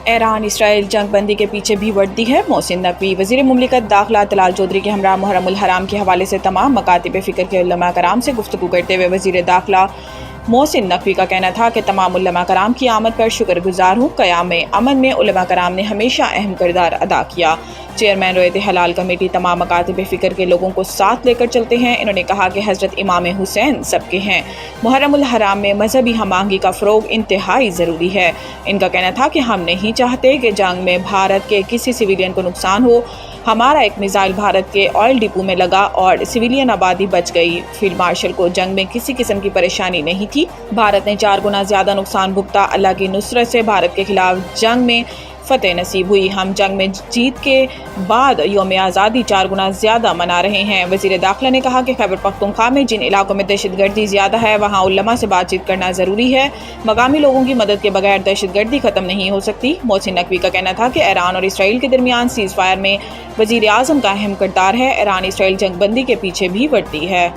ایران اسرائیل جنگ بندی کے پیچھے بھی وردی ہے۔ محسن نقوی وزیر مملکت داخلہ طلال چودھری کے ہمراہ محرم الحرام کے حوالے سے تمام مکاتب فکر کے علماء کرام سے گفتگو کرتے ہوئے وزیر داخلہ محسن نقوی کا کہنا تھا کہ تمام علماء کرام کی آمد پر شکر گزار ہوں۔ قیام امن میں علماء کرام نے ہمیشہ اہم کردار ادا کیا۔ چیئرمین رویت ہلال کمیٹی تمام مکاتب فکر کے لوگوں کو ساتھ لے کر چلتے ہیں۔ انہوں نے کہا کہ حضرت امام حسین سب کے ہیں۔ محرم الحرام میں مذہبی ہم آہنگی کا فروغ انتہائی ضروری ہے۔ ان کا کہنا تھا کہ ہم نہیں چاہتے کہ جنگ میں بھارت کے کسی سویلین کو نقصان ہو۔ ہمارا ایک میزائل بھارت کے آئل ڈپو میں لگا اور سویلین آبادی بچ گئی۔ فیلڈ مارشل کو جنگ میں کسی قسم کی پریشانی نہیں تھی۔ بھارت نے 4 گنا زیادہ نقصان بھگتا۔ اللہ کی نصرت سے بھارت کے خلاف جنگ میں فتح نصیب ہوئی۔ ہم جنگ میں جیت کے بعد یوم آزادی 4 گنا زیادہ منا رہے ہیں۔ وزیر داخلہ نے کہا کہ خیبر پختونخوا میں جن علاقوں میں دہشت گردی زیادہ ہے وہاں علماء سے بات چیت کرنا ضروری ہے۔ مقامی لوگوں کی مدد کے بغیر دہشت گردی ختم نہیں ہو سکتی۔ محسن نقوی کا کہنا تھا کہ ایران اور اسرائیل کے درمیان سیز فائر میں وزیر اعظم کا اہم کردار ہے۔ ایران اسرائیل جنگ بندی کے پیچھے بھی وردی ہے۔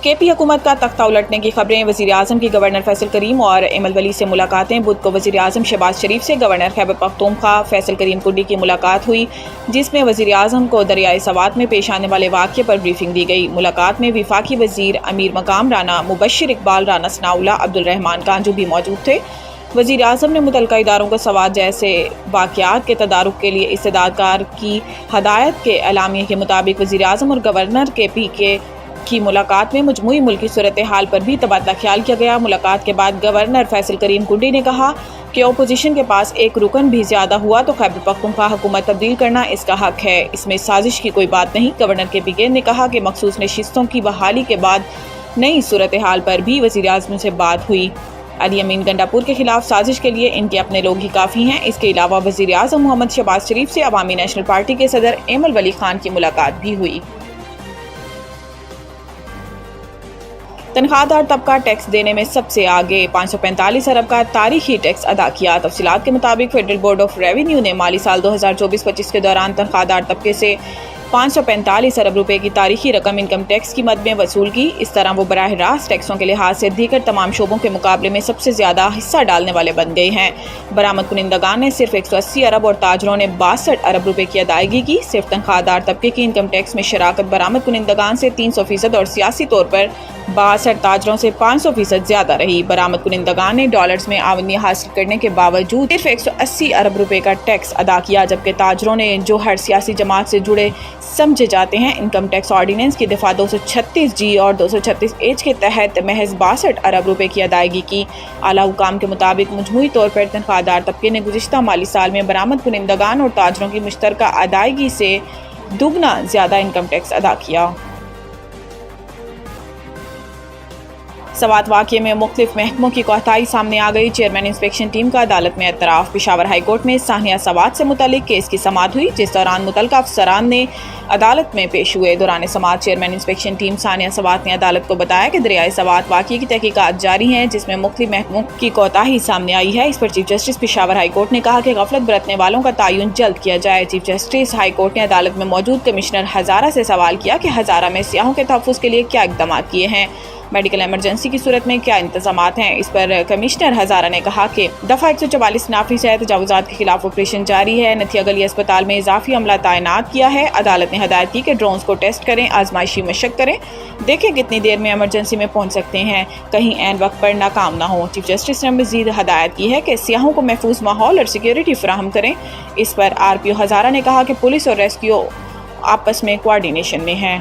کے پی حکومت کا تختہ الٹنے کی خبریں۔ وزیر اعظم کی گورنر فیصل کریم اور ایمل ولی سے ملاقاتیں۔ بدھ کو وزیر اعظم شہباز شریف سے گورنر خیبر پختونخوا فیصل کریم کنڈی کی ملاقات ہوئی، جس میں وزیر اعظم کو دریائے سوات میں پیش آنے والے واقعے پر بریفنگ دی گئی۔ ملاقات میں وفاقی وزیر امیر مقام رانا مبشر اقبال، رانا ثناء اللہ، عبدالرحمان کانجو بھی موجود تھے۔ وزیر اعظم نے متعلقہ اداروں کو سوات جیسے واقعات کے تدارک کے لیے استعداد کار کی ہدایت کے اعلامیے کے مطابق وزیر اعظم اور گورنر کے پی کے کی ملاقات میں مجموعی ملکی صورتحال پر بھی تبادلہ خیال کیا گیا۔ ملاقات کے بعد گورنر فیصل کریم کنڈی نے کہا کہ اپوزیشن کے پاس ایک رکن بھی زیادہ ہوا تو خیبر پختونخوا حکومت تبدیل کرنا اس کا حق ہے، اس میں سازش کی کوئی بات نہیں۔ گورنر کے پی کے نے کہا کہ مخصوص نشستوں کی بحالی کے بعد نئی صورتحال پر بھی وزیر اعظم سے بات ہوئی۔ علی امین گنڈاپور کے خلاف سازش کے لیے ان کے اپنے لوگ ہی کافی ہیں۔ اس کے علاوہ وزیر اعظم محمد شہباز شریف سے عوامی نیشنل پارٹی کے صدر ایمل ولی خان کی ملاقات بھی ہوئی۔ تنخواہ دار طبقہ ٹیکس دینے میں سب سے آگے، 545 ارب کا تاریخی ٹیکس ادا کیا۔ تفصیلات کے مطابق فیڈرل بورڈ آف ریونیو نے مالی سال 2024-25 کے دوران تنخواہ دار طبقے سے 545 ارب روپے کی تاریخی رقم انکم ٹیکس کی مد میں وصول کی۔ اس طرح وہ براہ راست ٹیکسوں کے لحاظ سے دیگر تمام شعبوں کے مقابلے میں سب سے زیادہ حصہ ڈالنے والے بن گئے ہیں۔ برآمد کنندگان نے صرف 180 ارب اور تاجروں نے 62 ارب روپے کی ادائیگی کی۔ صرف تنخواہ دار طبقے کی انکم ٹیکس میں شراکت برآمد کنندگان سے 300% اور سیاسی طور پر 62 تاجروں سے 500% زیادہ رہی۔ برآمد کنندگان نے ڈالرز میں آمدنی حاصل کرنے کے باوجود صرف 180 ارب روپے کا ٹیکس ادا کیا، جبکہ تاجروں نے، جو ہر سیاسی جماعت سے جڑے سمجھے جاتے ہیں، انکم ٹیکس آرڈیننس کی دفعہ 236 جی اور 236 ایچ کے تحت محض 62 ارب روپے کی ادائیگی کی۔ اعلیٰ حکام کے مطابق مجموعی طور پر تنخواہ دار طبقے نے گزشتہ مالی سال میں برآمد کنندگان اور تاجروں کی مشترکہ ادائیگی سے دوگنا زیادہ انکم ٹیکس ادا کیا۔ سوات واقعے میں مختلف محکموں کی کوتاہی سامنے آ گئی۔ چیئرمین انسپیکشن ٹیم کا عدالت میں اعتراف۔ پشاور ہائی کورٹ میں سانحہ سوات سے متعلق کیس کی سماعت ہوئی، جس دوران متعلقہ افسران نے عدالت میں پیش ہوئے۔ دوران سماعت چیئرمین انسپیکشن ٹیم سانحہ سوات نے عدالت کو بتایا کہ دریائے سوات واقعے کی تحقیقات جاری ہیں، جس میں مختلف محکموں کی کوتاہی سامنے آئی ہے۔ اس پر chief justice Peshawar high court نے کہا کہ غفلت برتنے والوں کا تعین جلد کیا جائے۔ چیف جسٹس ہائی کورٹ نے عدالت میں موجود کمشنر ہزارہ سے سوال کیا کہ ہزارہ میں سیاحوں کے تحفظ کے لیے کیا اقدامات کیے ہیں، میڈیکل ایمرجنسی کی صورت میں کیا انتظامات ہیں۔ اس پر کمشنر ہزارہ نے کہا کہ دفعہ 144 نافذ ہے، تجاوزات کے خلاف آپریشن جاری ہے۔ نتھیا گلی اسپتال میں اضافی عملہ تعینات کیا ہے۔ عدالت نے ہدایت کی کہ ڈرونز کو ٹیسٹ کریں، آزمائشی مشق کریں، دیکھیں کتنی دیر میں ایمرجنسی میں پہنچ سکتے ہیں، کہیں عین وقت پر ناکام نہ ہوں۔ چیف جسٹس نے مزید ہدایت کی ہے کہ سیاحوں کو محفوظ ماحول اور سیکیورٹی فراہم کریں۔ اس پر آر پی او ہزارہ نے کہا کہ پولیس اور ریسکیو آپس میں کوارڈینیشن میں ہیں۔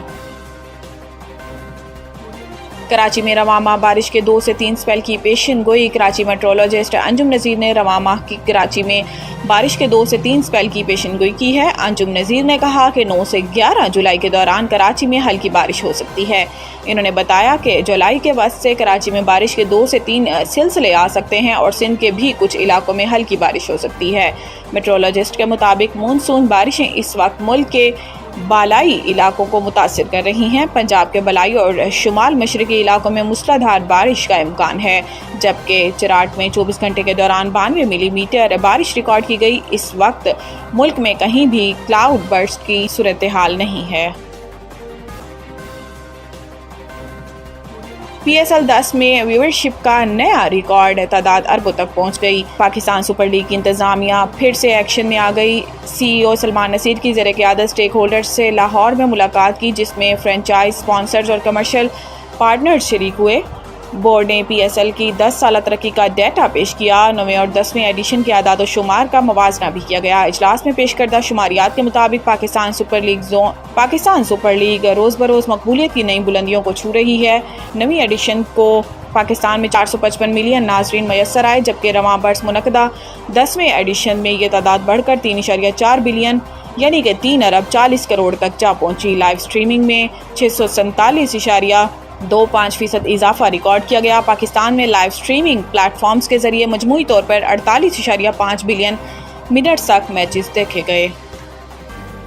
کراچی میں رواں ماہ بارش کے 2 سے 3 سپیل کی پیشن گوئی۔ کراچی میٹرولوجسٹ انجم نذیر نے رواں ماہ کی کراچی میں بارش کے 2 سے 3 سپیل کی پیشن گوئی کی ہے۔ انجم نذیر نے کہا کہ 9 سے 11 جولائی کے دوران کراچی میں ہلکی بارش ہو سکتی ہے۔ انہوں نے بتایا کہ جولائی کے وسط سے کراچی میں بارش کے 2 سے 3 سلسلے آ سکتے ہیں اور سندھ کے بھی کچھ علاقوں میں ہلکی بارش ہو سکتی ہے۔ میٹرولوجسٹ کے مطابق مونسون بارشیں اس وقت ملک کے بالائی علاقوں کو متاثر کر رہی ہیں۔ پنجاب کے بالائی اور شمال مشرقی علاقوں میں موسلا دھار بارش کا امکان ہے، جبکہ چراٹ میں 24 گھنٹے کے دوران 92 ملی میٹر بارش ریکارڈ کی گئی۔ اس وقت ملک میں کہیں بھی کلاؤڈ برسٹ کی صورتحال نہیں ہے۔ PSL 10 میں ویورشپ کا نیا ریکارڈ، تعداد اربوں تک پہنچ گئی۔ پاکستان سپر لیگ کی انتظامیہ پھر سے ایکشن میں آ گئی۔ CEO سلمان نصیر کی زیر قیادت اسٹیک ہولڈرز سے لاہور میں ملاقات کی، جس میں فرنچائز اسپانسرز اور کمرشل پارٹنرز شریک ہوئے۔ بورڈ نے PSL کی 10 سالہ ترقی کا ڈیٹا پیش کیا۔ 9ویں اور 10ویں ایڈیشن کے اعداد و شمار کا موازنہ بھی کیا گیا۔ اجلاس میں پیش کردہ شماریات کے مطابق پاکستان سپر لیگ روز بروز مقبولیت کی نئی بلندیوں کو چھو رہی ہے۔ 9ویں ایڈیشن کو پاکستان میں 455 ملین ناظرین میسر آئے، جبکہ رواں برس منعقدہ 10ویں ایڈیشن میں یہ تعداد بڑھ کر 3.4 بلین یعنی کہ 3 ارب 40 کروڑ تک جا پہنچی۔ لائیو سٹریمنگ میں 647.25% اضافہ ریکارڈ کیا گیا۔ پاکستان میں لائیو سٹریمنگ پلیٹ فارمز کے ذریعے مجموعی طور پر 48.5 بلین منٹس تک میچز دیکھے گئے۔